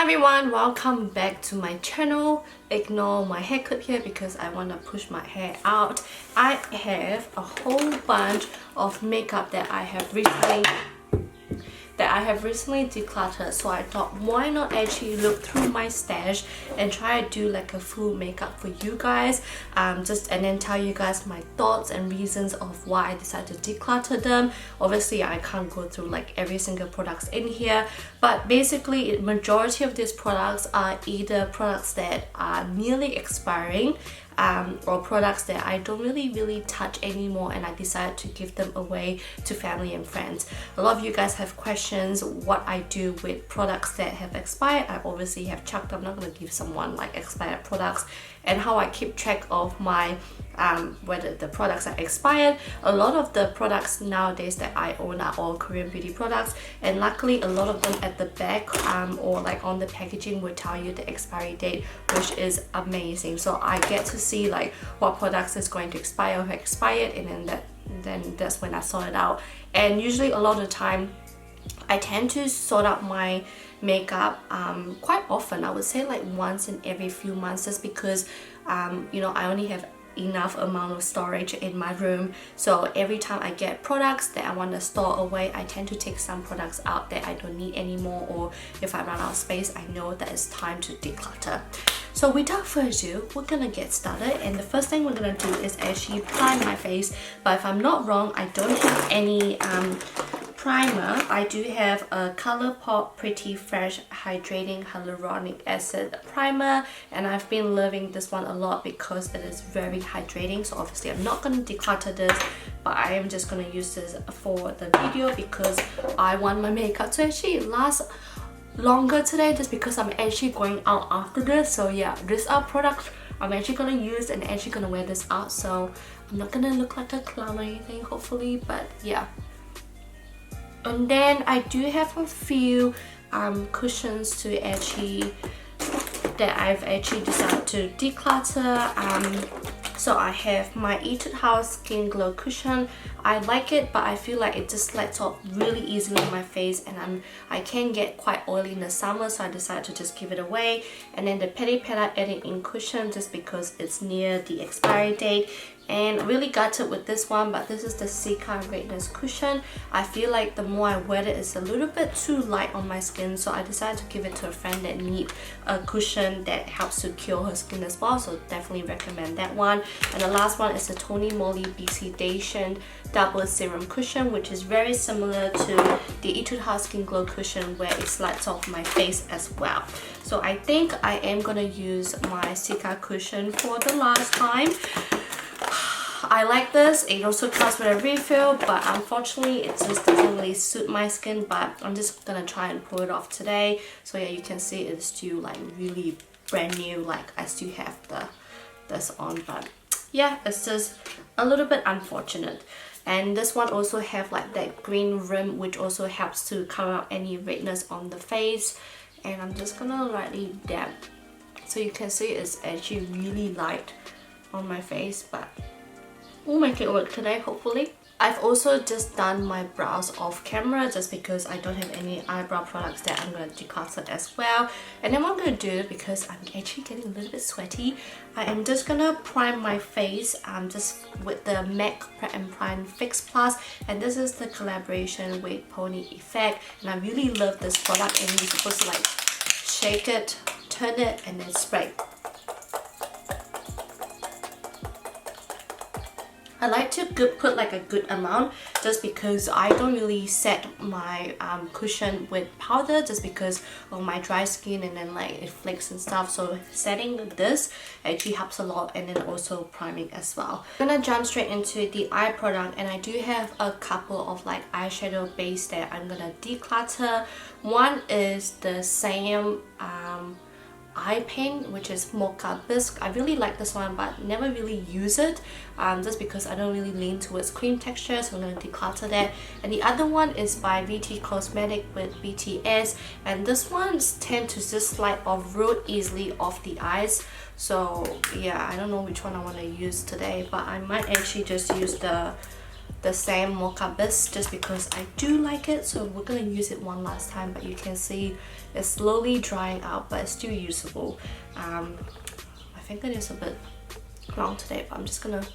everyone, welcome back to my channel. Ignore my hair clip here because I want to push my hair out. I have a whole bunch of makeup that I have recently decluttered, so I thought why not actually look through my stash and try to do like a full makeup for you guys, and then tell you guys my thoughts and reasons of why I decided to declutter them. Obviously I can't go through like every single products in here, but basically majority of these products are either products that are nearly expiring or products that I don't really touch anymore, and I decided to give them away to family and friends. A lot of you guys have questions what I do with products that have expired. I obviously have chucked. I'm not going to give someone like expired products, and how I keep track of my whether the products are expired. A lot of the products nowadays that I own are all Korean beauty products, and luckily a lot of them at the back or like on the packaging will tell you the expiry date, which is amazing. So I get to see like what products is going to expire or have expired, and then that's when I sort it out. And usually a lot of the time I tend to sort out my makeup quite often. I would say like once in every few months, just because you know, I only have enough amount of storage in my room. So every time I get products that I want to store away, I tend to take some products out that I don't need anymore, or if I run out of space, I know that it's time to declutter. So without further ado, we're gonna get started, and the first thing we're gonna do is actually prime my face. But if I'm not wrong, I don't have any primer. I do have a Colourpop Pretty Fresh Hydrating Hyaluronic Acid Primer, and I've been loving this one a lot because it is very hydrating. So obviously I'm not going to declutter this, but I am just going to use this for the video because I want my makeup to actually last longer today, just because I'm actually going out after this. So yeah, these are products I'm actually going to use and actually going to wear this out, so I'm not going to look like a clown or anything, hopefully, but yeah. And then I do have a few cushions to actually that I've actually decided to declutter. So I have my Etude House Skin Glow cushion. I like it, but I feel like it just slides off really easily on my face, and I can get quite oily in the summer, so I decided to just give it away. And then the Peri Pera Adding In cushion, just because it's near the expiry date. And really gutted with this one, but this is the Cica Redness cushion. I feel like the more I wear it, it's a little bit too light on my skin, so I decided to give it to a friend that needs a cushion that helps to cure her skin as well, so definitely recommend that one. And the last one is the Tonymoly Bexudation Double Serum Cushion, which is very similar to the Etude House Skin Glow cushion, where it slides off my face as well. So I think I am going to use my Cica cushion for the last time. I like this. It also comes with a refill, but unfortunately it just doesn't really suit my skin, but I'm just gonna try and pull it off today. So yeah, you can see it's still like really brand new, like I still have this on, but yeah, it's just a little bit unfortunate. And this one also have like that green rim, which also helps to cover up any redness on the face. And I'm just gonna lightly dab, so you can see it's actually really light on my face, but we'll make it work today, hopefully. I've also just done my brows off camera, just because I don't have any eyebrow products that I'm going to declutter as well. And then what I'm going to do, because I'm actually getting a little bit sweaty, I am just going to prime my face just with the MAC Prep and Prime Fix Plus, and this is the collaboration with Pony Effect, and I really love this product. And you're supposed to like shake it, turn it, and then spray. I like to put like a good amount, just because I don't really set my cushion with powder, just because of my dry skin, and then like it flakes and stuff. So setting this actually helps a lot, and then also priming as well. I'm gonna jump straight into the eye product, and I do have a couple of like eyeshadow base that I'm gonna declutter. One is the same eye paint, which is Mocha Bisque. I really like this one, but never really use it, just because I don't really lean towards cream texture, so I'm going to declutter that. And the other one is by VT Cosmetic with BTS, and this ones tend to just slide off real easily off the eyes. So yeah, I don't know which one I want to use today, but I might actually just use the the same mocha base just because I do like it. So we're gonna use it one last time, but you can see it's slowly drying out, but it's still usable. I think it is a bit long today, but I'm just gonna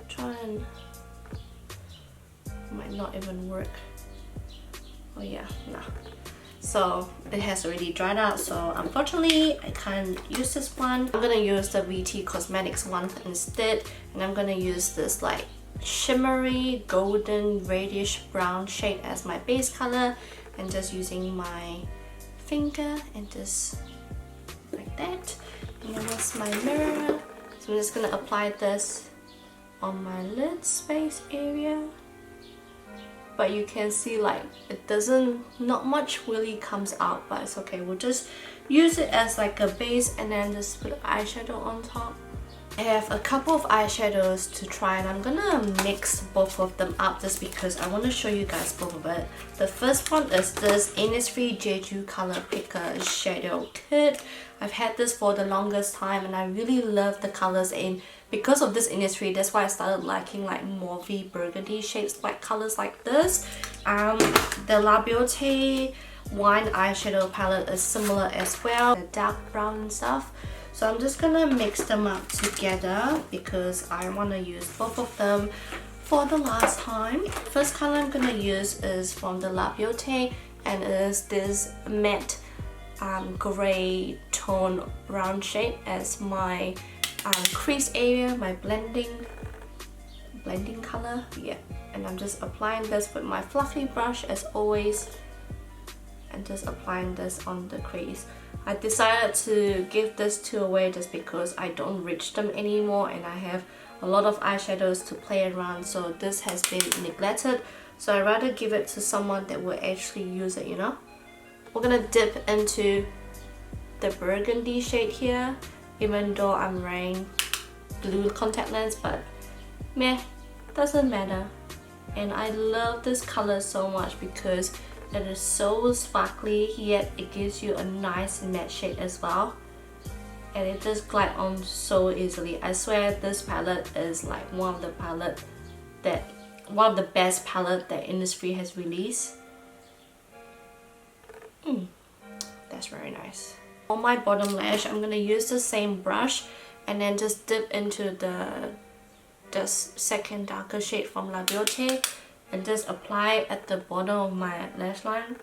try and might not even work. Oh yeah, nah. So it has already dried out, so unfortunately I can't use this one. I'm gonna use the VT Cosmetics one instead, and I'm gonna use this like shimmery golden reddish brown shade as my base color, and just using my finger and just like that. And then that's my mirror, so I'm just gonna apply this on my lid space area. But you can see like it doesn't, not much really comes out, but it's okay. We'll just use it as like a base and then just put eyeshadow on top. I have a couple of eyeshadows to try, and I'm gonna mix both of them up just because I want to show you guys both of it. The first one is this Innisfree Jeju Color Picker Shadow Kit. I've had this for the longest time and I really love the colors, and because of this Innisfree, that's why I started liking like mauvey burgundy shades like colors like this. The Labiotte wine eyeshadow palette is similar as well, the dark brown and stuff. So I'm just gonna mix them up together because I want to use both of them for the last time. First color I'm gonna use is from the Labiotte, and it is this matte grey tone round shade as my crease area, my blending color. Yeah, and I'm just applying this with my fluffy brush as always, and just applying this on the crease. I decided to give this two away just because I don't reach them anymore and I have a lot of eyeshadows to play around, so this has been neglected. So I'd rather give it to someone that will actually use it, you know. We're gonna dip into the burgundy shade here, even though I'm wearing blue contact lens, but meh, doesn't matter. And I love this color so much because it is so sparkly, yet it gives you a nice matte shade as well, and it just glides on so easily. I swear this palette is like one of the best palette that Innisfree has released. That's very nice. On my bottom lash, I'm gonna use the same brush and then just dip into the second darker shade from Labiotte and just apply at the bottom of my lash line.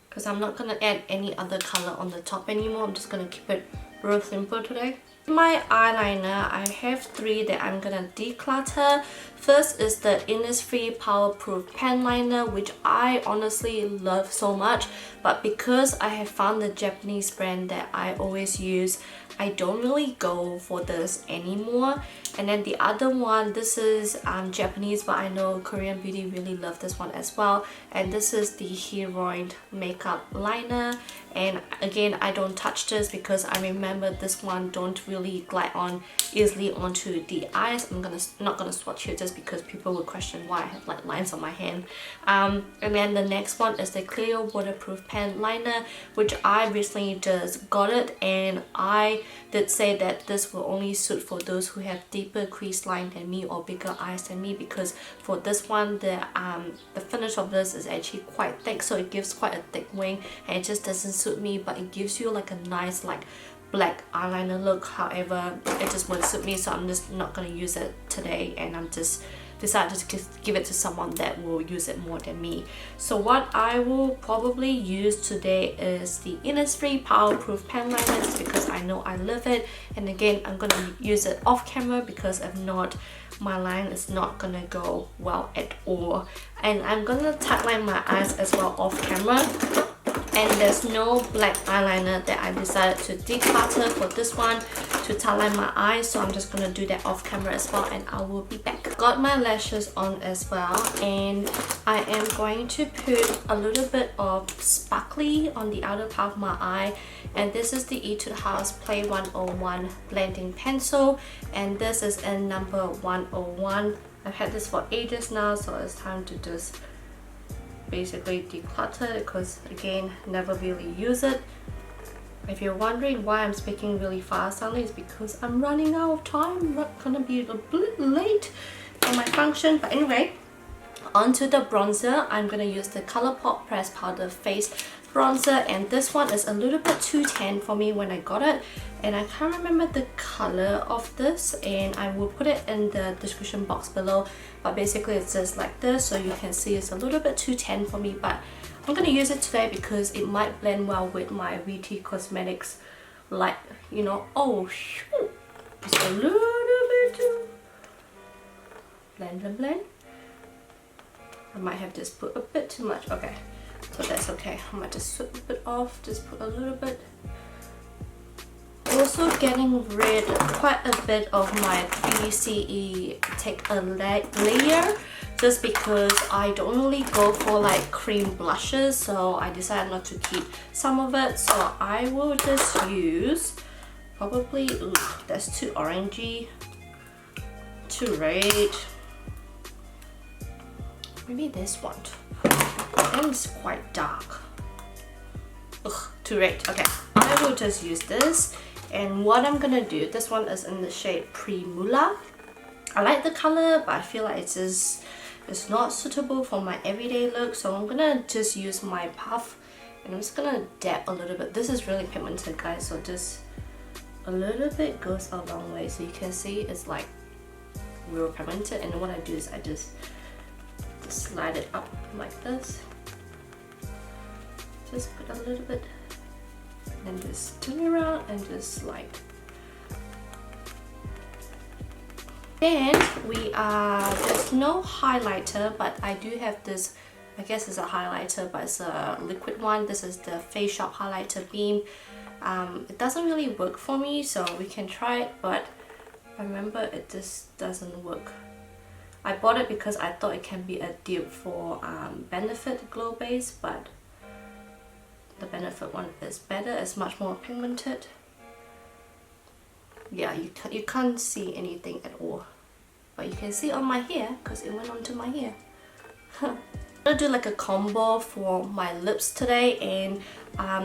Because I'm not gonna add any other color on the top anymore. I'm just gonna keep it real simple today. My eyeliner, I have three that I'm gonna declutter. First is the Innisfree Powerproof Pen Liner, which I honestly love so much, but because I have found the Japanese brand that I always use, I don't really go for this anymore. And then the other one, this is Japanese, but I know Korean beauty really love this one as well, and this is the Heroin Makeup Liner. And again, I don't touch this because I remember this one don't really glide on easily onto the eyes. I'm not gonna swatch here just because people will question why I have like lines on my hand. And then the next one is the Clear Waterproof Pen Liner, which I recently just got it, and I did say that this will only suit for those who have deeper crease line than me or bigger eyes than me, because for this one the finish of this is actually quite thick, so it gives quite a thick wing and it just doesn't suit me, but it gives you like a nice like black eyeliner look. However, it just won't suit me, so I'm just not gonna use it today, and I'm just decided to give it to someone that will use it more than me. So what I will probably use today is the Innisfree Powerproof Pen Liner, just because I know I love it, and again I'm gonna use it off camera because if not, my line is not gonna go well at all. And I'm gonna tightline my eyes as well off camera, and there's no black eyeliner that I decided to declutter for this one to tightline my eyes, so I'm just gonna do that off camera as well, and I will be back. Got my lashes on as well, and I am going to put a little bit of sparkly on the outer part of my eye, and this is the Etude House Play 101 blending pencil, and this is in number 101. I've had this for ages now, so it's time to just basically declutter it because again, never really use it. If you're wondering why I'm speaking really fast suddenly, it's because I'm running out of time. I'm not gonna be a bit late for my function. But anyway, onto the bronzer. I'm gonna use the Colourpop Pressed Powder Face Bronzer, and this one is a little bit too tan for me when I got it, and I can't remember the color of this, and I will put it in the description box below. But basically it's just like this, so you can see it's a little bit too tan for me, but I'm gonna use it today because it might blend well with my VT Cosmetics light, you know. Oh shoot, just a little bit too blend. I might have just put a bit too much. Okay, so that's okay. I might just sweep a bit off, just put a little bit. Also getting rid quite a bit of my 3CE Take a Layer, just because I don't really go for like cream blushes, so I decided not to keep some of it. So I will just use probably, ooh, that's too orangey, too red. Maybe this one. And it's quite dark. Ugh, too red. Okay, I will just use this. And what I'm gonna do, this one is in the shade Primula. I like the color, but I feel like it's not suitable for my everyday look. So I'm gonna just use my puff, and I'm just gonna dab a little bit. This is really pigmented, guys, so just a little bit goes a long way. So you can see it's like real pigmented. And what I do is I just slide it up like this. Just put a little bit and just turn around and just slide. Then there's no highlighter, but I do have this, I guess it's a highlighter, but it's a liquid one. This is the Face Shop Highlighter Beam. It doesn't really work for me, so we can try it, but I remember it just doesn't work. I bought it because I thought it can be a dupe for Benefit Glow Base, but the Benefit one is better. It's much more pigmented. Yeah, you can't see anything at all, but you can see on my hair because it went onto my hair. I'm gonna do like a combo for my lips today, and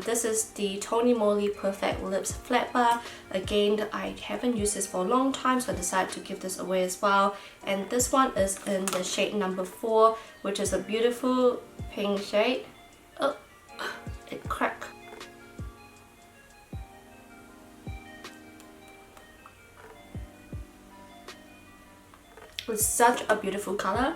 this is the Tonymoly Perfect Lips Flat Bar. Again, I haven't used this for a long time, so I decided to give this away as well. And this one is in the shade number 4, which is a beautiful pink shade. Oh, it cracked. It's such a beautiful color,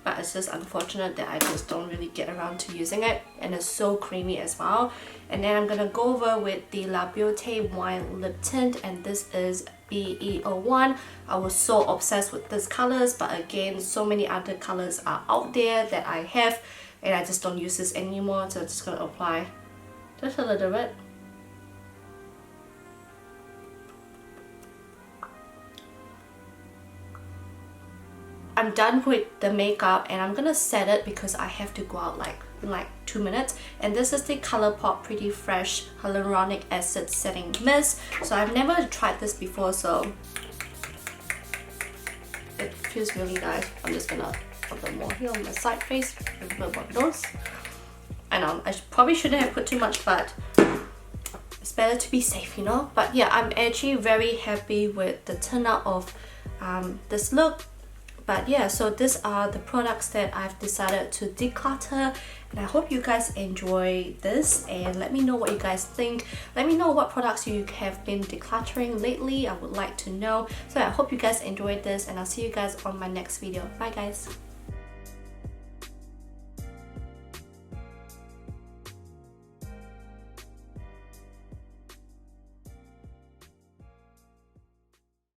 but it's just unfortunate that I just don't really get around to using it, and it's so creamy as well. And then I'm gonna go over with the Labiotte Wine Lip Tint, and this is BE01. I was so obsessed with these colors, but again, so many other colors are out there that I have, and I just don't use this anymore, so I'm just gonna apply just a little bit. I'm done with the makeup, and I'm gonna set it because I have to go out in like 2 minutes. And this is the Colourpop Pretty Fresh Hyaluronic Acid Setting Mist. So I've never tried this before, so it feels really nice. I'm just gonna put a bit more here on my side face, a bit more nose. I know I probably shouldn't have put too much, but it's better to be safe, you know. But yeah, I'm actually very happy with the turnout of this look. But yeah, so these are the products that I've decided to declutter, and I hope you guys enjoy this, and let me know what you guys think. Let me know what products you have been decluttering lately. I would like to know. So I hope you guys enjoyed this, and I'll see you guys on my next video. Bye guys.